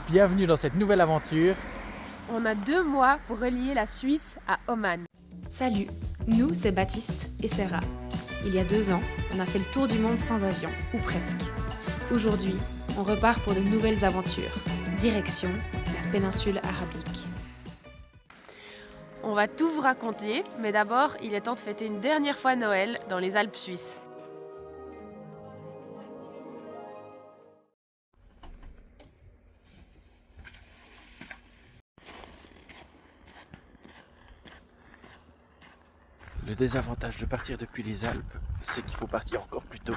Bienvenue dans cette nouvelle aventure. On a 2 mois pour relier la Suisse à Oman. Salut, nous c'est Baptiste et Sarah. Il y a 2 ans, on a fait le tour du monde sans avion, ou presque. Aujourd'hui, on repart pour de nouvelles aventures. Direction la péninsule arabique. On va tout vous raconter, mais d'abord, il est temps de fêter une dernière fois Noël dans les Alpes suisses. Le désavantage de partir depuis les Alpes, c'est qu'il faut partir encore plus tôt.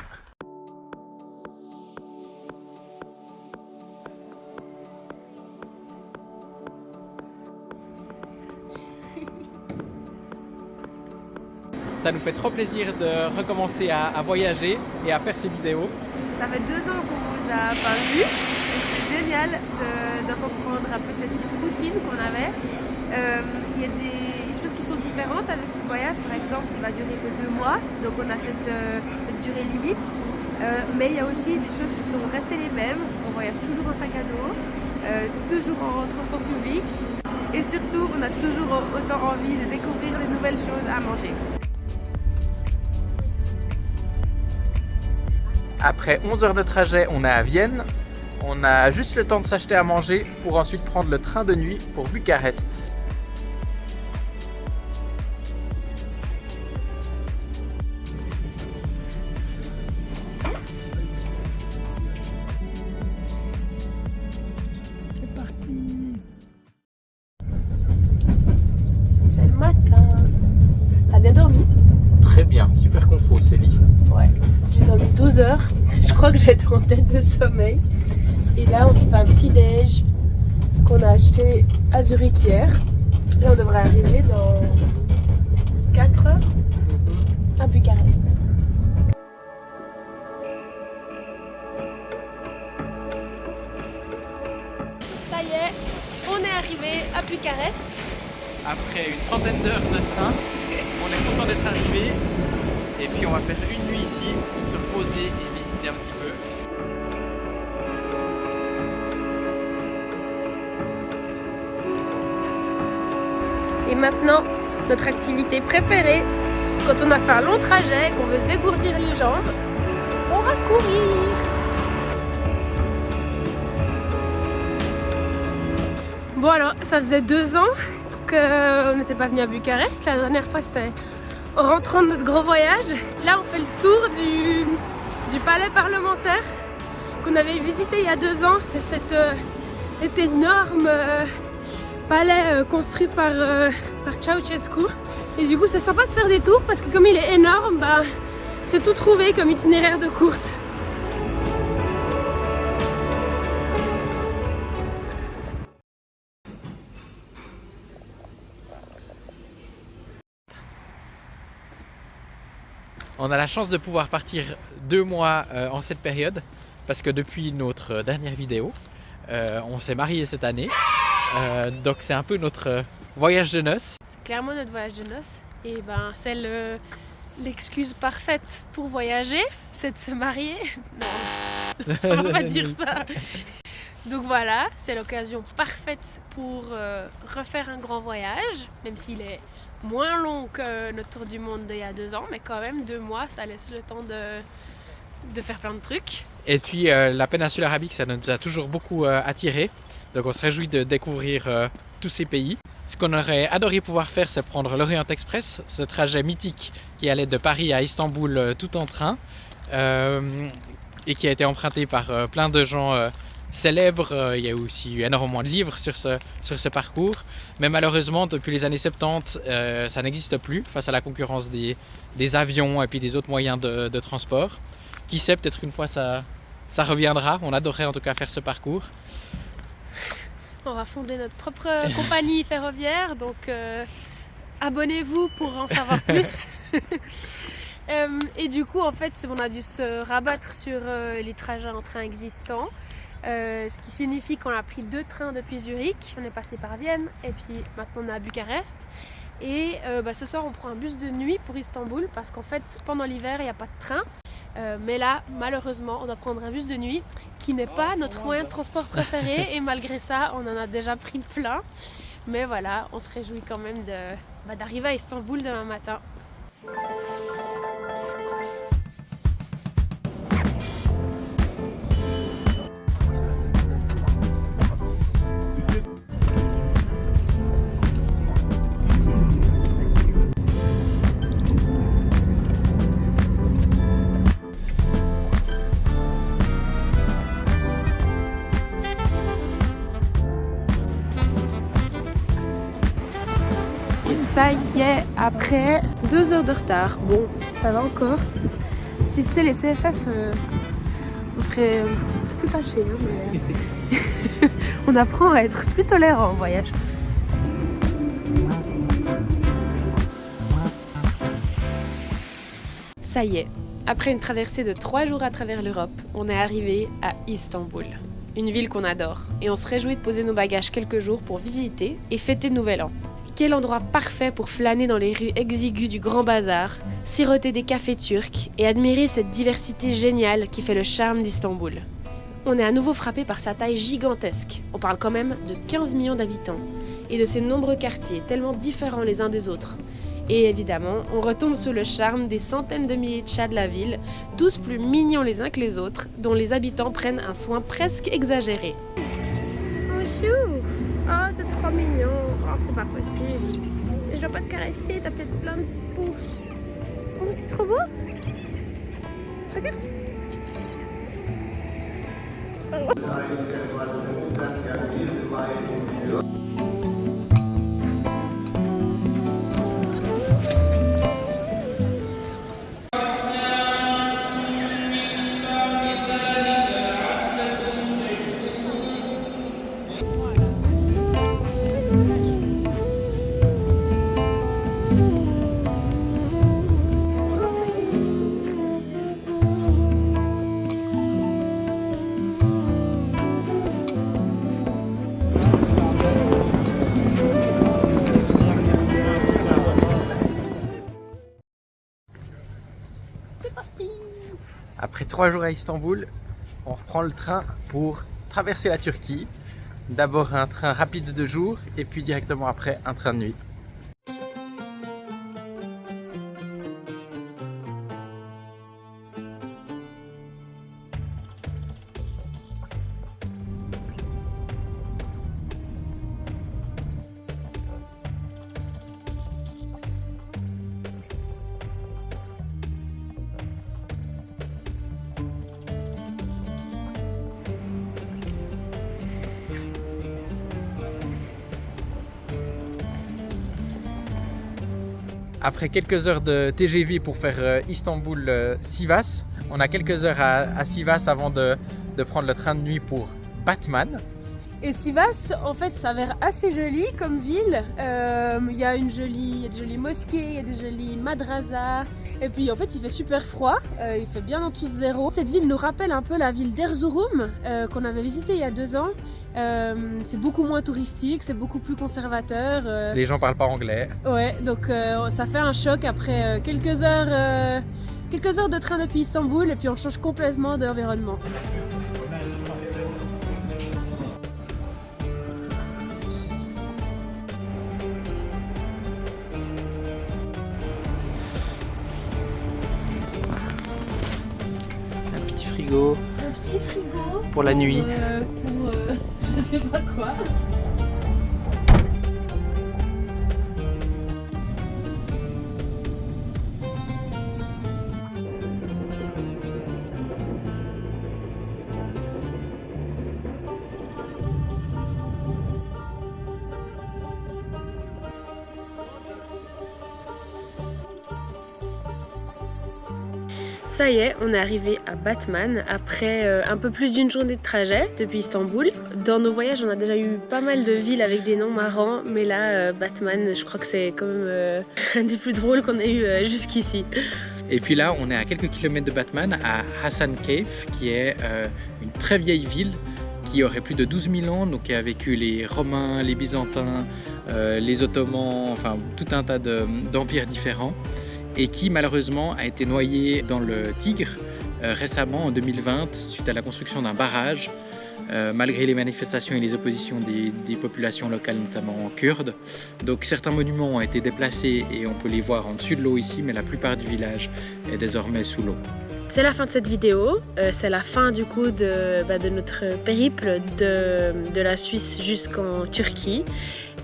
Ça nous fait trop plaisir de recommencer à voyager et à faire ces vidéos. Ça fait 2 ans qu'on vous a pas vu, donc c'est génial de reprendre un peu cette petite routine qu'on avait. Il y a des choses qui sont différentes avec ce voyage. Par exemple, il va durer que 2 mois, donc on a cette durée limite. Mais il y a aussi des choses qui sont restées les mêmes. On voyage toujours en sac à dos, toujours en transport public. Et surtout, on a toujours autant envie de découvrir de nouvelles choses à manger. Après 11 heures de trajet, on est à Vienne. On a juste le temps de s'acheter à manger pour ensuite prendre le train de nuit pour Bucarest. C'est parti. C'est le matin. T'as bien dormi? Très bien, super confort Célie. Ouais. J'ai dormi 12 heures. Je crois que j'étais en tête de sommeil. Et là, on se fait un petit déj qu'on a acheté à Zurich hier. Et on devrait arriver dans 4 heures à Bucarest. Ça y est, on est arrivé à Bucarest. Après une trentaine d'heures de train, on est content d'être arrivé. Et puis on va faire une nuit ici, se reposer et visiter un petit peu. Et maintenant, notre activité préférée, quand on a fait un long trajet, qu'on veut se dégourdir les jambes, on va courir. Bon alors, ça faisait 2 ans qu'on n'était pas venu à Bucarest. La dernière fois, c'était en rentrant de notre grand voyage. Là, on fait le tour du palais parlementaire qu'on avait visité il y a 2 ans. C'est cet énorme palais construit par Ceausescu. Et du coup, c'est sympa de faire des tours parce que comme il est énorme, c'est tout trouvé comme itinéraire de course. On a la chance de pouvoir partir 2 mois en cette période parce que depuis notre dernière vidéo, on s'est marié cette année. Donc c'est un peu notre voyage de noces. C'est clairement notre voyage de noces. Et c'est l'excuse parfaite pour voyager, c'est de se marier. Non, on va pas dire ça. Donc voilà, c'est l'occasion parfaite pour refaire un grand voyage, même s'il est moins long que notre tour du monde d'il y a 2 ans, mais quand même 2 mois, ça laisse le temps de faire plein de trucs. Et puis la péninsule arabique, ça nous a toujours beaucoup attiré. Donc on se réjouit de découvrir tous ces pays. Ce qu'on aurait adoré pouvoir faire, c'est prendre l'Orient Express, ce trajet mythique qui allait de Paris à Istanbul tout en train et qui a été emprunté par plein de gens célèbres. Il y a aussi eu énormément de livres sur ce parcours. Mais malheureusement, depuis les années 70, ça n'existe plus face à la concurrence des avions et puis des autres moyens de transport. Qui sait, peut-être une fois ça reviendra. On adorerait en tout cas faire ce parcours. On va fonder notre propre compagnie ferroviaire, donc abonnez-vous pour en savoir plus. Et du coup, en fait, on a dû se rabattre sur les trajets en train existants, ce qui signifie qu'on a pris 2 trains depuis Zurich. On est passé par Vienne et puis maintenant on est à Bucarest. Et ce soir, on prend un bus de nuit pour Istanbul parce qu'en fait, pendant l'hiver, il n'y a pas de train. Mais là, malheureusement, on doit prendre un bus de nuit qui n'est pas notre moyen de transport préféré et malgré ça, on en a déjà pris plein. Mais voilà, on se réjouit quand même d'arriver à Istanbul demain matin. Et ça y est, après 2 heures de retard. Bon, ça va encore. Si c'était les CFF, on serait plus fâchés. Hein, mais on apprend à être plus tolérant en voyage. Ça y est, après une traversée de 3 jours à travers l'Europe, on est arrivé à Istanbul. Une ville qu'on adore, et on se réjouit de poser nos bagages quelques jours pour visiter et fêter le Nouvel An. Quel endroit parfait pour flâner dans les rues exiguës du Grand Bazar, siroter des cafés turcs et admirer cette diversité géniale qui fait le charme d'Istanbul. On est à nouveau frappé par sa taille gigantesque, on parle quand même de 15 millions d'habitants, et de ses nombreux quartiers tellement différents les uns des autres. Et évidemment, on retombe sous le charme des centaines de milliers de chats de la ville, tous plus mignons les uns que les autres, dont les habitants prennent un soin presque exagéré. Bonjour! Oh, t'es trop mignon! Oh, c'est pas possible! Je dois pas te caresser, t'as peut-être plein de poux. Oh, t'es trop beau! Regarde! Après 3 jours à Istanbul, on reprend le train pour traverser la Turquie. D'abord un train rapide de jour et puis directement après un train de nuit. Après quelques heures de TGV pour faire Istanbul-Sivas, on a quelques heures à Sivas avant de prendre le train de nuit pour Batman. Et Sivas, en fait, ça a l'air assez joli comme ville. Il y a des jolies mosquées, il y a des jolis madrasas. Et puis en fait, il fait super froid, il fait bien en dessous de zéro. Cette ville nous rappelle un peu la ville d'Erzurum qu'on avait visitée il y a 2 ans. C'est beaucoup moins touristique, c'est beaucoup plus conservateur. Les gens parlent pas anglais. Ouais, donc ça fait un choc après quelques heures de train depuis Istanbul et puis on change complètement d'environnement. Un petit frigo. Un petit frigo pour la nuit. Je sais pas quoi. Ça y est, on est arrivé à Batman après un peu plus d'1 journée de trajet depuis Istanbul. Dans nos voyages, on a déjà eu pas mal de villes avec des noms marrants, mais là, Batman, je crois que c'est quand même un des plus drôles qu'on a eu jusqu'ici. Et puis là, on est à quelques kilomètres de Batman, à Hasan Cave, qui est une très vieille ville qui aurait plus de 12 000 ans, donc qui a vécu les Romains, les Byzantins, les Ottomans, enfin tout un tas d'empires différents, et qui malheureusement a été noyé dans le Tigre récemment en 2020 suite à la construction d'un barrage, malgré les manifestations et les oppositions des populations locales, notamment kurdes. Donc certains monuments ont été déplacés et on peut les voir en dessus de l'eau ici, mais la plupart du village est désormais sous l'eau. C'est la fin de cette vidéo, c'est la fin du coup de notre périple de la Suisse jusqu'en Turquie.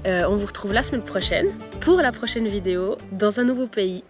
On vous retrouve la semaine prochaine pour la prochaine vidéo dans un nouveau pays.